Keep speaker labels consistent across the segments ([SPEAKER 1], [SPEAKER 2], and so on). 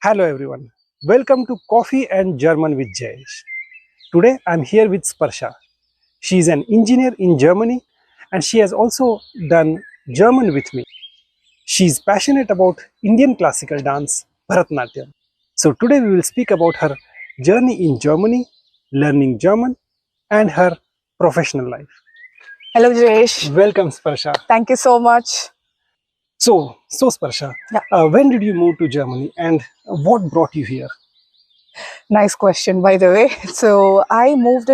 [SPEAKER 1] Hello everyone, welcome to Coffee and German with Jayesh. Today I'm here with Sparsha. She is an engineer in Germany and she has also done German with me. She is passionate about Indian classical dance, Bharatanatyam. So today we will speak about her journey in Germany, learning German and her professional life.
[SPEAKER 2] Hello, Jayesh.
[SPEAKER 1] Welcome Sparsha.
[SPEAKER 2] Thank you so much.
[SPEAKER 1] So Sparsha,
[SPEAKER 2] Yeah,
[SPEAKER 1] when did you move to Germany and what brought you here?
[SPEAKER 2] nice question, by the way. So I moved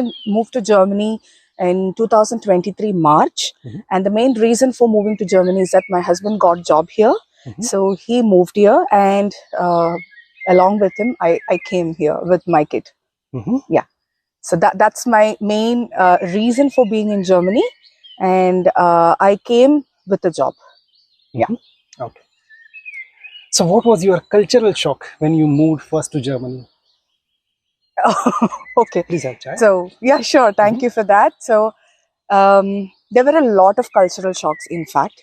[SPEAKER 2] to Germany in 2023 March,
[SPEAKER 1] Mhm.
[SPEAKER 2] and the main reason for moving to Germany is that my husband got job here,
[SPEAKER 1] Mhm.
[SPEAKER 2] so he moved here, and along with him, I came here with my kid.
[SPEAKER 1] Mhm.
[SPEAKER 2] Yeah, so that's my main reason for being in Germany, and I came with a job. Yeah.
[SPEAKER 1] Mhm. Okay. So, what was your cultural shock when you moved first to Germany?
[SPEAKER 2] Okay.
[SPEAKER 1] Please have chat.
[SPEAKER 2] So yeah, sure. Thank you for that. So there were a lot of cultural shocks, in fact,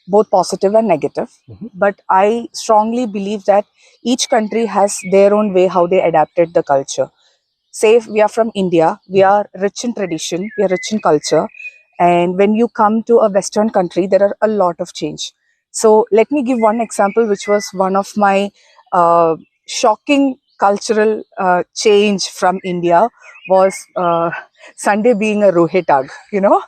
[SPEAKER 2] both positive and negative.
[SPEAKER 1] Mhm.
[SPEAKER 2] But I strongly believe that each country has their own way how they adapted the culture. Say if we are from India, we are rich in tradition, we are rich in culture. And when you come to a Western country, there are a lot of change. So let me give one example, which was one of my shocking cultural change from India was Sunday being a Ruhe Tag, you know.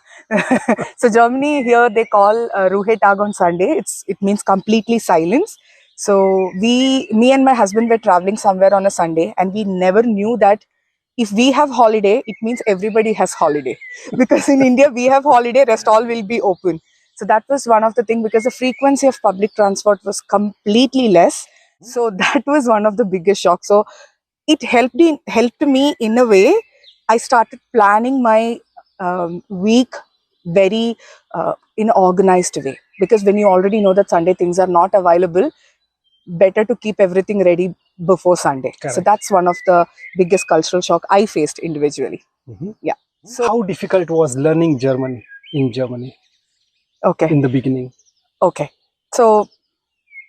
[SPEAKER 2] So Germany here they call Ruhe Tag on Sunday. It means completely silence. So me and my husband were traveling somewhere on a Sunday, and we never knew that if we have holiday, it means everybody has holiday. Because in India we have holiday, rest all will be open. So that was one of the thing because the frequency of public transport was completely less. So that was one of the biggest shocks. So it helped me in a way. I started planning my week very in organized way, because when you already know that Sunday things are not available, better to keep everything ready before Sunday. So
[SPEAKER 1] Correct.
[SPEAKER 2] that's one of the biggest cultural shock I faced individually.
[SPEAKER 1] Mhm.
[SPEAKER 2] Yeah. So
[SPEAKER 1] How difficult was learning German in Germany
[SPEAKER 2] okay,
[SPEAKER 1] in the beginning?
[SPEAKER 2] okay. So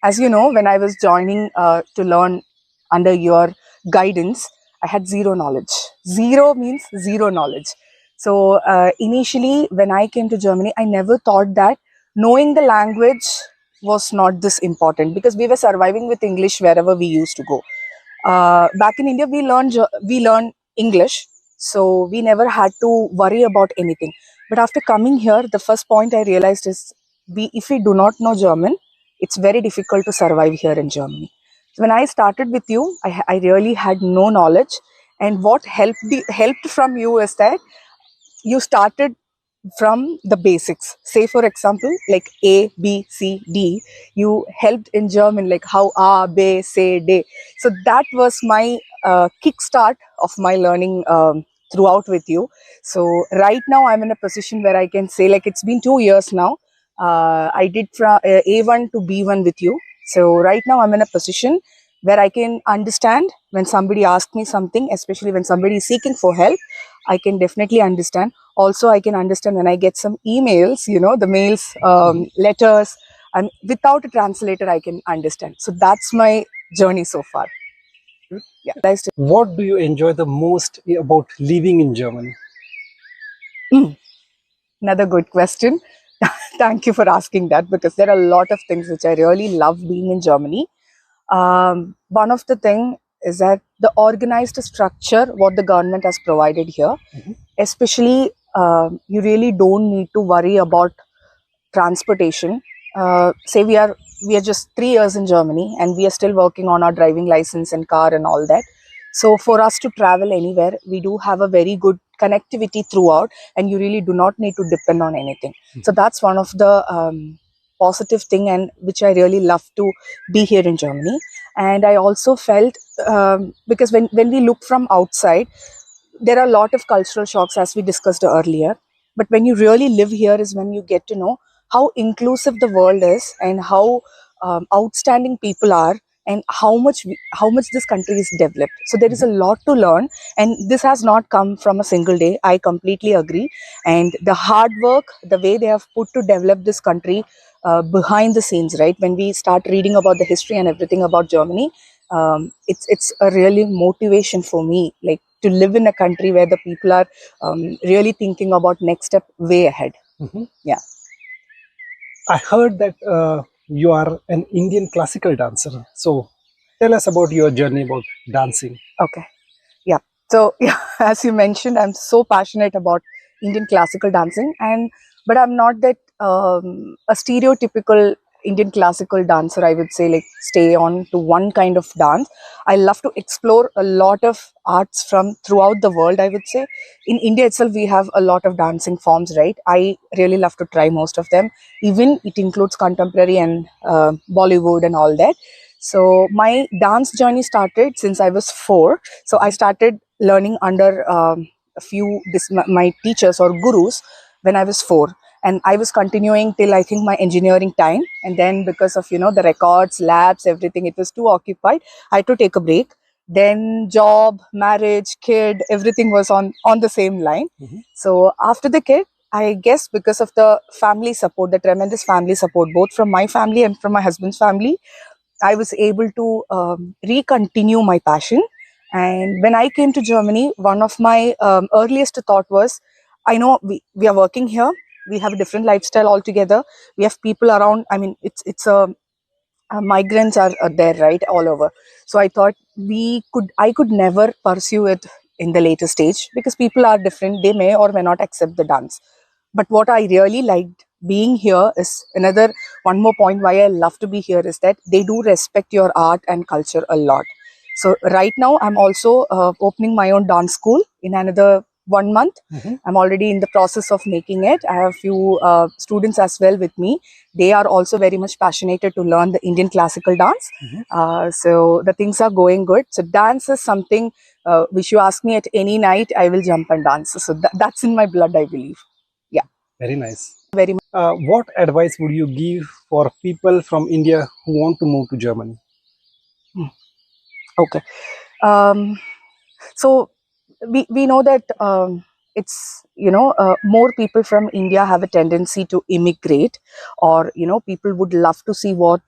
[SPEAKER 2] as you know, when I was joining to learn under your guidance, I had zero knowledge. Zero means zero knowledge. So initially, when I came to Germany, I never thought that knowing the language was not this important, because we were surviving with English wherever we used to go. Back in India, we learn English, so we never had to worry about anything. But after coming here, the first point I realized is if we do not know German, it's very difficult to survive here in Germany. So when I started with you, I really had no knowledge, and what helped from you is that you started from the basics. Say for example, like A, B, C, D, you helped in German, like how A, B, C, D. So that was my kickstart of my learning throughout with you. So right now I'm in a position where I can say, like, it's been 2 years now. I did from A1 to B1 with you. So right now I'm in a position where I can understand when somebody asks me something, especially when somebody is seeking for help. I can definitely understand. Also, I can understand when I get some emails, the mails, letters, and without a translator, I can understand. So that's my journey so far. Yeah.
[SPEAKER 1] What do you enjoy the most about living in Germany?
[SPEAKER 2] Another good question. Thank you for asking that, because there are a lot of things which I really love being in Germany. One of the thing is that the organized structure what the government has provided here,
[SPEAKER 1] Mhm.
[SPEAKER 2] especially you really don't need to worry about transportation. Say we are just 3 years in Germany, and we are still working on our driving license and car and all that. So for us to travel anywhere, we do have a very good connectivity throughout, and you really do not need to depend on anything. So that's one of the positive thing, and which I really love to be here in Germany. And I also felt, because when we look from outside, there are a lot of cultural shocks, as we discussed earlier. But when you really live here is when you get to know how inclusive the world is, and how outstanding people are, and how much this country is developed. So there is a lot to learn, and this has not come from a single day. I completely agree. And the hard work, the way they have put to develop this country behind the scenes, right? When we start reading about the history and everything about Germany, it's a really motivation for me, like to live in a country where the people are really thinking about next step way ahead.
[SPEAKER 1] Mhm.
[SPEAKER 2] Yeah.
[SPEAKER 1] I heard that you are an Indian classical dancer. So tell us about your journey about dancing.
[SPEAKER 2] Okay. Yeah. So yeah, as you mentioned, I'm so passionate about Indian classical dancing, but I'm not that a stereotypical Indian classical dancer. I would say, like, stay on to one kind of dance. I love to explore a lot of arts from throughout the world. I would say in India itself we have a lot of dancing forms, right? I really love to try most of them. Even it includes contemporary and Bollywood and all that. So my dance journey started since I was 4. So I started learning under a few my teachers or gurus when I was 4, and I was continuing till I think my engineering time. And then because of the records, labs, everything, it was too occupied. I had to take a break. Then job, marriage, kid, everything was on the same line.
[SPEAKER 1] Mhm.
[SPEAKER 2] So after the kid, I guess because of the family support, the tremendous family support, both from my family and from my husband's family, I was able to recontinue my passion. And when I came to Germany, one of my earliest thought was, I know we are working here. We have a different lifestyle altogether. We have people around. I mean, it's a migrants are there, right, all over. So I thought I could never pursue it in the later stage because people are different. They may or may not accept the dance. But what I really liked being here is another one more point why I love to be here is that they do respect your art and culture a lot. So right now I'm also opening my own dance school in another 1 month.
[SPEAKER 1] Mhm.
[SPEAKER 2] I'm already in the process of making it. I have a few students as well with me. They are also very much passionate to learn the Indian classical dance.
[SPEAKER 1] Mhm.
[SPEAKER 2] So the things are going good. So dance is something which you ask me at any night, I will jump and dance. So that's in my blood, I believe. Yeah,
[SPEAKER 1] Very nice.
[SPEAKER 2] very much.
[SPEAKER 1] What advice would you give for people from India who want to move to Germany?
[SPEAKER 2] Okay. Um, so we know that it's more people from India have a tendency to immigrate, or people would love to see what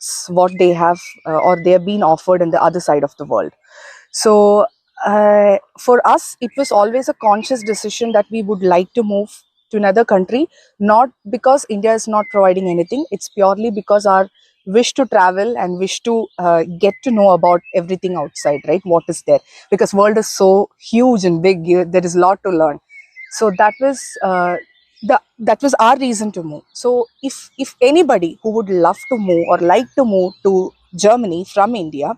[SPEAKER 2] they have or they have been offered in the other side of the world. So for us, it was always a conscious decision that we would like to move to another country, not because India is not providing anything. It's purely because our wish to travel and wish to get to know about everything outside, right? What is there? Because world is so huge and big. There is a lot to learn. So that was our reason to move. So if anybody who would love to move or like to move to Germany from India,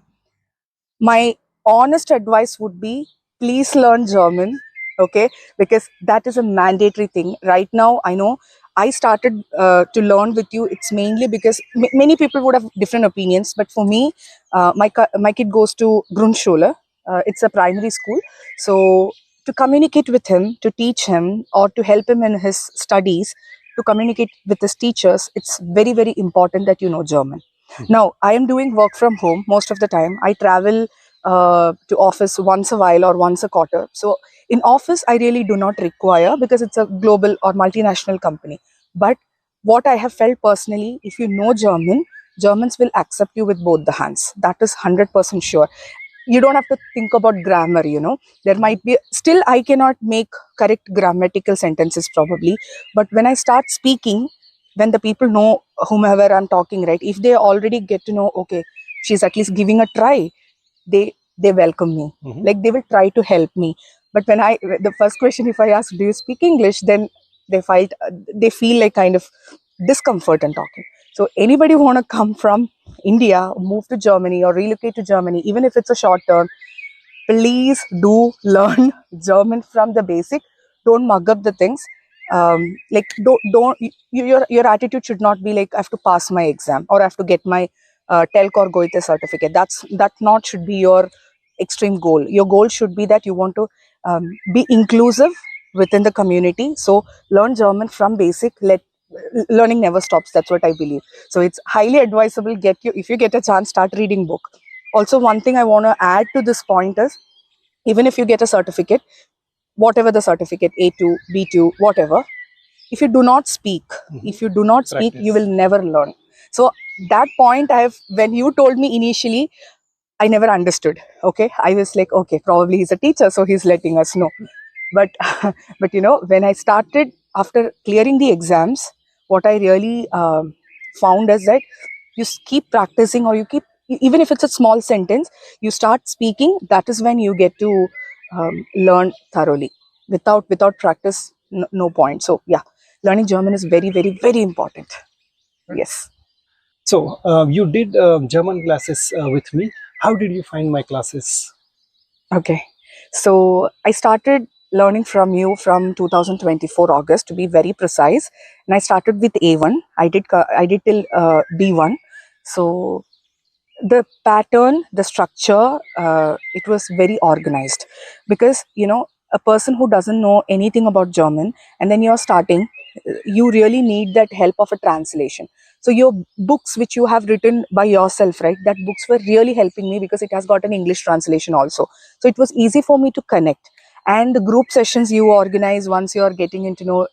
[SPEAKER 2] my honest advice would be, please learn German, okay? Because that is a mandatory thing. Right now, I know I started to learn with you. It's mainly because many people would have different opinions, but for me, my kid goes to Grundschule. It's a primary school. So to communicate with him, to teach him, or to help him in his studies, to communicate with his teachers, it's very, very important that you know German. Now, I am doing work from home most of the time. I travel to office once a while or once a quarter. So in office, I really do not require because it's a global or multinational company. But what I have felt personally, if you know German, Germans will accept you with both the hands. That is 100% sure. You don't have to think about grammar. There might be, still I cannot make correct grammatical sentences probably, but when I start speaking, when the people know whomever I'm talking, right, if they already get to know, okay, she's at least giving a try, they welcome me.
[SPEAKER 1] Mhm.
[SPEAKER 2] Like, they will try to help me. But when I the first question, if I ask, do you speak English, then they feel like kind of discomfort in talking. So anybody who want to come from India, move to Germany or relocate to Germany, even if it's a short term, please do learn German from the basic. Don't mug up the things. Like, don't your attitude should not be like, I have to pass my exam or I have to get my Telk or Goethe certificate. That not should be your extreme goal. Your goal should be that you want to be inclusive within the community. So learn German from basic. Learning never stops. That's what I believe. So it's highly advisable. If you get a chance, start reading book. Also, one thing I want to add to this point is, even if you get a certificate, whatever the certificate, A2, B2, whatever, if you do not speak,
[SPEAKER 1] Mhm.
[SPEAKER 2] if you do not speak, you
[SPEAKER 1] Practice.
[SPEAKER 2] will never learn. So that point, when you told me initially, I never understood. Okay, I was like, okay, probably he's a teacher, so he's letting us know. But but when I started after clearing the exams, what I really found is that keep practicing, or you keep, even if it's a small sentence, you start speaking. That is when you get to learn thoroughly. Without practice, no point. So yeah, learning German is very, very, very important. Yes.
[SPEAKER 1] So you did German classes with me. How did you find my classes?
[SPEAKER 2] Okay. So I started learning from you from 2024 August, to be very precise, and I started with A1. I did till B1. So the pattern, the structure, it was very organized, because a person who doesn't know anything about German, and then you're starting, you really need that help of a translation. So your books which you have written by yourself, right, that books were really helping me, because it has got an English translation also, so it was easy for me to connect. And the group sessions you organize, once you're getting into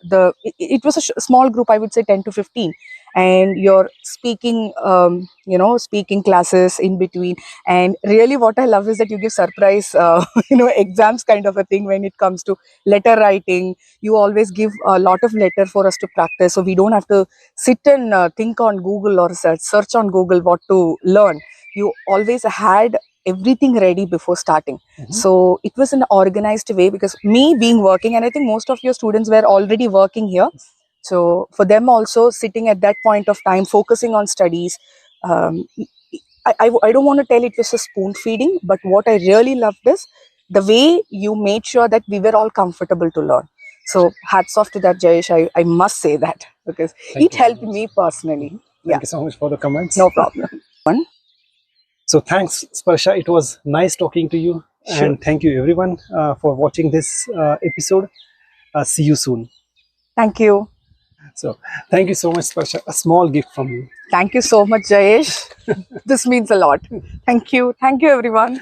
[SPEAKER 2] it was a small group, I would say 10 to 15, and you're speaking, speaking classes in between. And really what I love is that you give surprise exams kind of a thing. When it comes to letter writing, you always give a lot of letter for us to practice, so we don't have to sit and think on Google, or search on Google what to learn. You always had everything ready before starting. So it was an organized way, because me being working, and I think most of your students were already working here, so for them also, sitting at that point of time focusing on studies, um, I don't want to tell it was a spoon feeding, but what I really loved is the way you made sure that we were all comfortable to learn. So hats off to that, Jayesh. I must say that, because
[SPEAKER 1] Thank
[SPEAKER 2] it
[SPEAKER 1] you so
[SPEAKER 2] helped
[SPEAKER 1] much.
[SPEAKER 2] me personally.
[SPEAKER 1] Thank you so much for the comments.
[SPEAKER 2] No problem.
[SPEAKER 1] So thanks, Sparsha. It was nice talking to you.
[SPEAKER 2] Sure.
[SPEAKER 1] And thank you everyone for watching this episode. See you soon.
[SPEAKER 2] Thank you.
[SPEAKER 1] So thank you so much, Sparsha. A small gift from you.
[SPEAKER 2] Thank you so much, Jayesh. This means a lot. Thank you. Thank you, everyone.